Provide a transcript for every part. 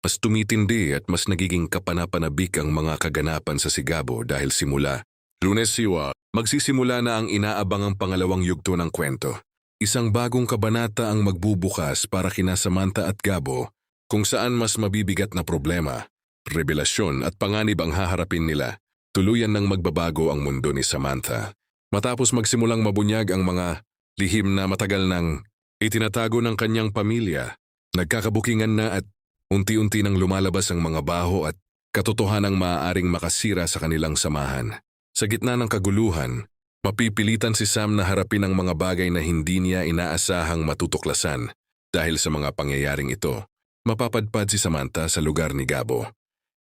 Mas tumitindi at mas nagiging kapanapanabik ang mga kaganapan sa Sigabo dahil simula Lunes siwa, magsisimula na ang inaabangang pangalawang yugto ng kwento. Isang bagong kabanata ang magbubukas para kina Samantha at Gabo kung saan mas mabibigat na problema, revelasyon at panganib ang haharapin nila. Tuluyan ng magbabago ang mundo ni Samantha. Matapos magsimulang mabunyag ang mga lihim na matagal nang itinatago ng kanyang pamilya, nagkakabukingan na at unti-unti nang lumalabas ang mga baho at katotohanang maaaring makasira sa kanilang samahan. Sa gitna ng kaguluhan, mapipilitan si Sam na harapin ang mga bagay na hindi niya inaasahang matutuklasan. Dahil sa mga pangyayaring ito, mapapadpad si Samantha sa lugar ni Gabo.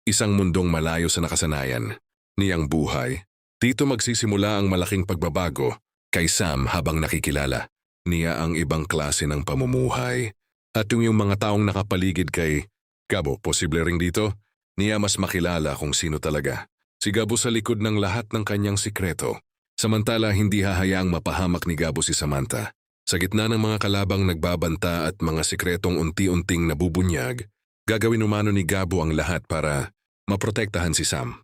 Isang mundong malayo sa nakasanayan, niyang buhay. Dito magsisimula ang malaking pagbabago kay Sam habang nakikilala niya ang ibang klase ng pamumuhay. At yung mga taong nakapaligid kay Gabo, posible ring dito, niya mas makilala kung sino talaga. Si Gabo sa likod ng lahat ng kanyang sikreto, samantala hindi hahayaang mapahamak ni Gabo si Samantha. Sa gitna ng mga kalabang nagbabanta at mga sikretong unti-unting nabubunyag, gagawin umano ni Gabo ang lahat para maprotektahan si Sam.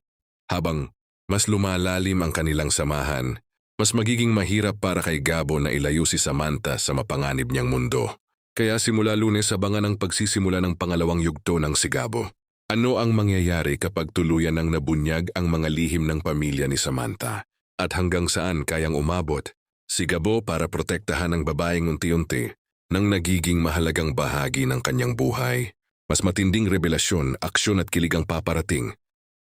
Habang mas lumalalim ang kanilang samahan, mas magiging mahirap para kay Gabo na ilayo si Samantha sa mapanganib niyang mundo. Kaya simula Lunes abangan ang pagsisimula ng pangalawang yugto ng Sigabo. Ano ang mangyayari kapag tuluyan ng nabunyag ang mga lihim ng pamilya ni Samantha? At hanggang saan kayang umabot si Gabo para protektahan ang babaeng unti-unti nang nagiging mahalagang bahagi ng kanyang buhay? Mas matinding revelasyon, aksyon at kilig ang paparating